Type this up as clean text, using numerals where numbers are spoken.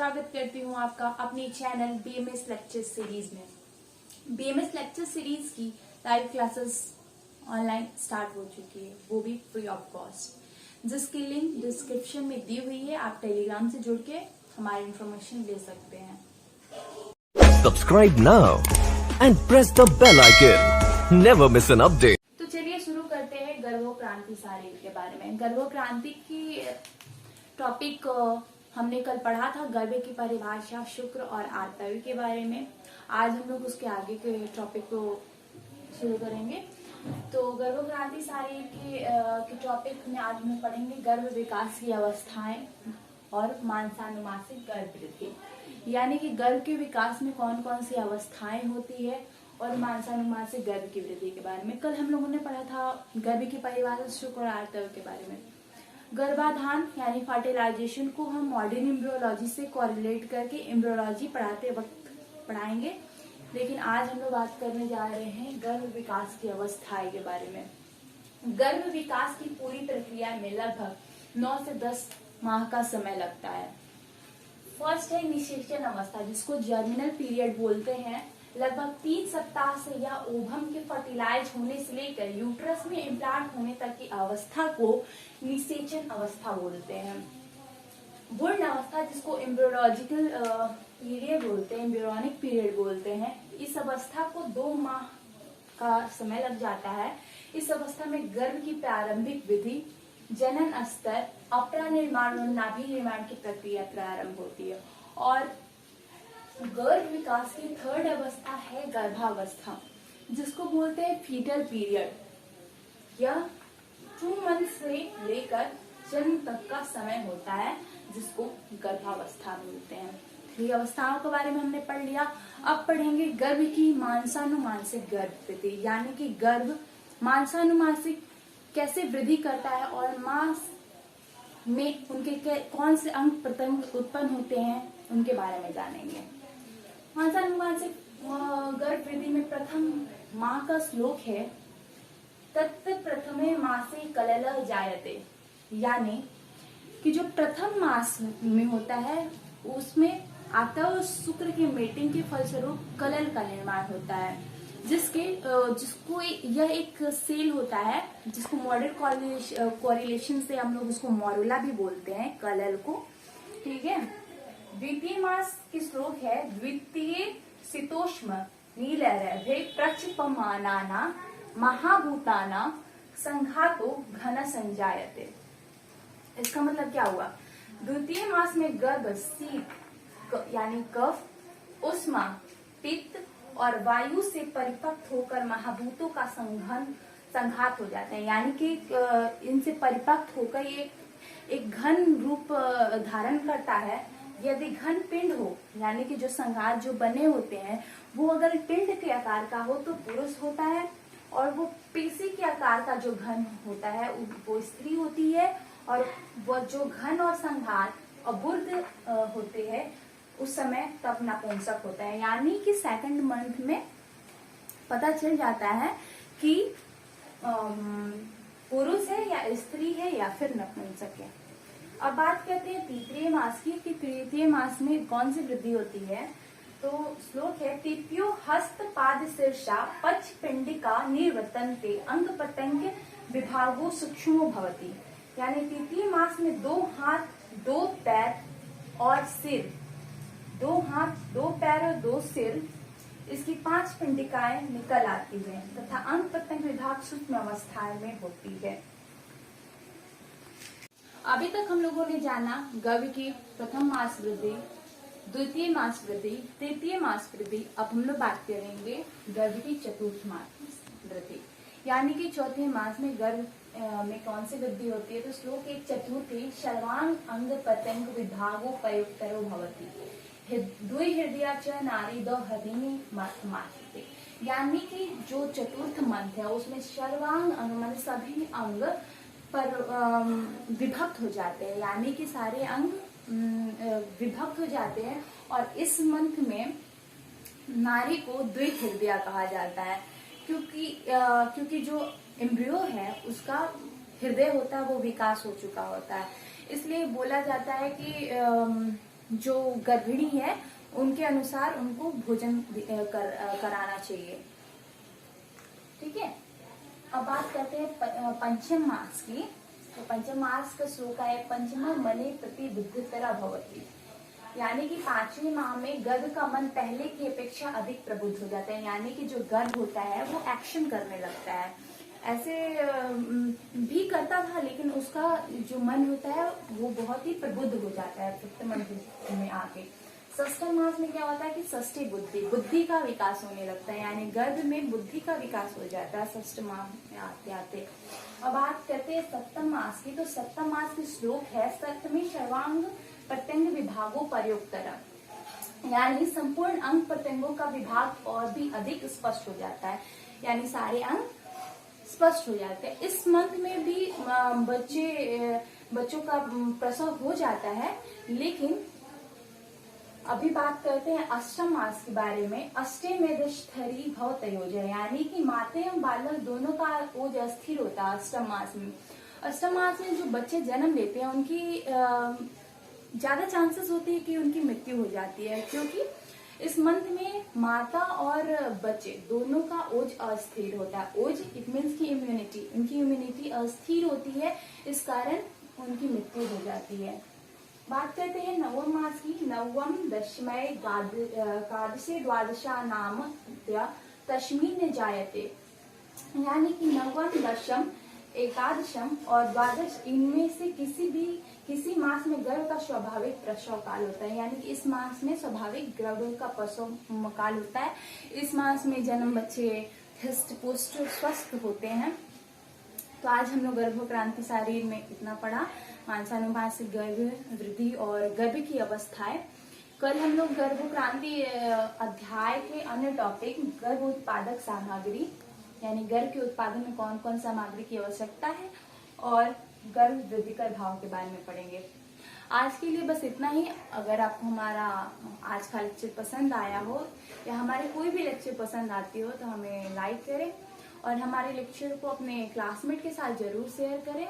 स्वागत करती हूँ आपका अपने चैनल बीएमएस लेक्चर सीरीज में। बीएमएस लेक्चर सीरीज की लाइव क्लासेस ऑनलाइन स्टार्ट हो चुकी है, वो भी फ्री ऑफ कॉस्ट, जिसकी लिंक डिस्क्रिप्शन में दी हुई है। आप टेलीग्राम से जुड़ के हमारी इंफॉर्मेशन ले सकते हैं। Subscribe now and press the bell icon. Never miss an update. तो चलिए शुरू करते हैं गर्भोक्रांति शारीर के बारे में। गर्भोक्रांति की टॉपिक हमने कल पढ़ा था, गर्भ की परिभाषा, शुक्र और आर्तवी के बारे में। आज हम लोग उसके आगे के टॉपिक को शुरू करेंगे। तो गर्भोक्रांति शारीर के टॉपिक में आज हम पढ़ेंगे गर्भ विकास की अवस्थाएं और मानसानुमासिक गर्भ वृद्धि, यानी कि गर्भ के विकास में कौन कौन सी अवस्थाएं होती है और मानसानुमासिक गर्भ की वृद्धि के बारे में। कल हम लोगों ने पढ़ा था गर्भ की परिभाषा, शुक्र और आर्तव के बारे में। गर्भाधान यानी फर्टिलाइजेशन को हम मॉडर्न एम्ब्रियोलॉजी से कोरिलेट करके एम्ब्रियोलॉजी पढ़ाते वक्त पढ़ाएंगे, लेकिन आज हम लोग बात करने जा रहे हैं गर्भ विकास की अवस्थाएं के बारे में। गर्भ विकास की पूरी प्रक्रिया में लगभग 9 से 10 माह का समय लगता है। फर्स्ट है निषेचन अवस्था, जिसको जर्मिनल पीरियड बोलते हैं। लगभग 3 सप्ताह से या ओवम के फर्टिलाइज होने से लेकर यूट्रस में इम्प्लांट होने तक की अवस्था को निषेचन अवस्था बोलते हैं। भ्रूण अवस्था, जिसको एम्ब्रियोलॉजिकल पीरियड बोलते हैं, एम्ब्रियोनिक पीरियड बोलते हैं, इस अवस्था को 2 माह का समय लग जाता है। इस अवस्था में गर्भ की प्रारंभिक विधि, जनन स्तर, अपरा निर्माण और नाभि निर्माण की प्रक्रिया प्रारंभ होती है। और गर्भ विकास की थर्ड अवस्था है गर्भावस्था, जिसको बोलते हैं फीटल पीरियड। यह 2 मंथ से लेकर जन्म तक का समय होता है, जिसको गर्भावस्था बोलते हैं। 3 अवस्थाओं के बारे में हमने पढ़ लिया। अब पढ़ेंगे गर्भ की मानसानुमासिक गर्भ वृद्धि, यानी कि गर्भ मानसानुमासिक कैसे वृद्धि करता है और मास में उनके कौन से अंग प्रत्यंग उत्पन्न होते हैं, उनके बारे में जानेंगे। मानसानुमासिक गर्भ वृद्धि में प्रथम माह का श्लोक है, तत् प्रथमे मासे कलल जायते, यानी कि जो प्रथम मास में होता है उसमें आतव शुक्र के मेटिंग के फलस्वरूप कलल का निर्माण होता है, जिसको यह एक सेल होता है, जिसको मॉडर्न कोरिलेशन से हम लोग उसको मोरुला भी बोलते हैं, कलल को। ठीक है। द्वितीय मास की श्लोक है, द्वितीय शीतोष्म नीलरभे प्रक्षिपमानाना महाभूताना संघातो घन संजायते। इसका मतलब क्या हुआ? द्वितीय मास में गर्भ शीत यानी कफ, उष्मा, पित्त और वायु से परिपक्व होकर महाभूतों का संघात हो जाते हैं, यानी कि इनसे परिपक्व होकर ये एक घन रूप धारण करता है। यदि घन पिंड हो, यानी कि जो संघात जो बने होते हैं वो अगर पिंड के आकार का हो तो पुरुष होता है, और वो पेशी के आकार का जो घन होता है वो स्त्री होती है, और वो जो घन और संघात अबुर्ध होते हैं उस समय तब नपुंसक होता है। यानी कि सेकंड मंथ में पता चल जाता है कि पुरुष है या स्त्री है या फिर नपुंसक है। अब बात करते हैं तृतीय मास की, कि तृतीय मास में कौन सी वृद्धि होती है। तो श्लोक है, तृतीयो हस्त पाद शीर्षा पच पिंडिका निर्वर्तन्ते अंग प्रत्यंग विभागो सूक्ष्मो भवति, यानी तृतीय मास में 2 हाथ 2 पैर और सिर, 2 हाथ 2 पैर और 2 सिर, इसकी 5 पिंडिकाएं निकल आती हैं तथा अंग प्रत्यंग विभाग सूक्ष्म अवस्थाएं में होती है। अभी तक हम लोगों ने जाना गर्भ की प्रथम मास वृद्धि, द्वितीय मास वृद्धि, तृतीय मास वृद्धि। अब हम लोग बात करेंगे गर्भ की चतुर्थ मास वृद्धि, यानी कि चौथे मास में गर्भ में कौन सी वृद्धि होती है। तो श्लोक 1 चतुर्थी सर्वांग अंग प्रत्यंग विभागो प्रयुक्तरो भवति, द्वि हृदया च नारी दो हदिनी मात्रते, यानी कि जो चतुर्थ मंथ है उसमें सर्वांग अंग मान सभी अंग पर विभक्त हो जाते हैं, यानी कि सारे अंग विभक्त हो जाते हैं। और इस मंथ में नारी को द्विहृदया कहा जाता है, क्योंकि जो एम्ब्रियो है उसका हृदय होता है वो विकास हो चुका होता है, इसलिए बोला जाता है कि जो गर्भिणी है उनके अनुसार उनको भोजन कराना चाहिए। ठीक है, अब बात करते हैं पंचम मास की। तो पंचम मास का श्लोक है पंचमा मने प्रति बुद्धितरा भवति, यानी कि 5वें माह में गर्भ का मन पहले की अपेक्षा अधिक प्रबुद्ध हो जाता है। यानी कि जो गर्भ होता है वो एक्शन करने लगता है, ऐसे भी करता था लेकिन उसका जो मन होता है वो बहुत ही प्रबुद्ध हो जाता है 5th मंथ में आके। षष्ठम मास में क्या होता है कि षष्ठी बुद्धि का विकास होने लगता है, यानी गर्भ में बुद्धि का विकास हो जाता है 6th माह में आते आते। अब बात करते हैं 7th मास की। तो 7th मास की श्लोक है सप्तमी सर्वांग प्रत्यंग विभागों प्रयोक्तरा, यानी संपूर्ण अंग प्रत्यंगों का विभाग और भी अधिक स्पष्ट हो जाता है, यानी सारे अंग स्पष्ट हो जाते हैं। इस मंथ में भी बच्चों का प्रसव हो जाता है, लेकिन अभी बात करते हैं अष्टम मास के बारे में। अष्टे में दशथरी भव तयोजय, यानी कि माता एवं बालक दोनों का ओज अस्थिर होता है अष्टम मास में। अष्टम मास में जो बच्चे जन्म लेते हैं उनकी ज्यादा चांसेस होते हैं कि उनकी मृत्यु हो जाती है, क्योंकि इस मंथ में माता और बच्चे दोनों का ओज अस्थिर होता है। ओज इट मीन्स की इम्यूनिटी, उनकी इम्यूनिटी अस्थिर होती है, इस कारण उनकी मृत्यु हो जाती है। बात करते हैं नवम मास की। नवम दशमय एकादशे द्वादशा नाम तस्मिन् जायते, यानी कि नवम दशम एकादशम और द्वादश इनमें से किसी मास में गर्भ का स्वाभाविक प्रसव काल होता है, यानी कि इस मास में स्वाभाविक गर्भ का प्रसव काल होता है। इस मास में जन्म बच्चे हृष्ट पुष्ट स्वस्थ होते हैं। तो आज हम लोग गर्भक्रांति शारीर में इतना पढ़ा, मानसानुपासिक गर्भ वृद्धि और गर्भ की अवस्थाएं। कल हम लोग गर्भक्रांति अध्याय के अन्य टॉपिक गर्भ उत्पादक सामग्री, यानी गर्भ के उत्पादन में कौन कौन सामग्री की आवश्यकता है, और गर्भ वृद्धिकर भाव के बारे में पढ़ेंगे। आज के लिए बस इतना ही। अगर आपको हमारा आज का लेक्चर पसंद आया हो या हमारे कोई भी लेक्चर पसंद आती हो तो हमें लाइक करें और हमारे लेक्चर को अपने क्लासमेट के साथ जरूर शेयर करें।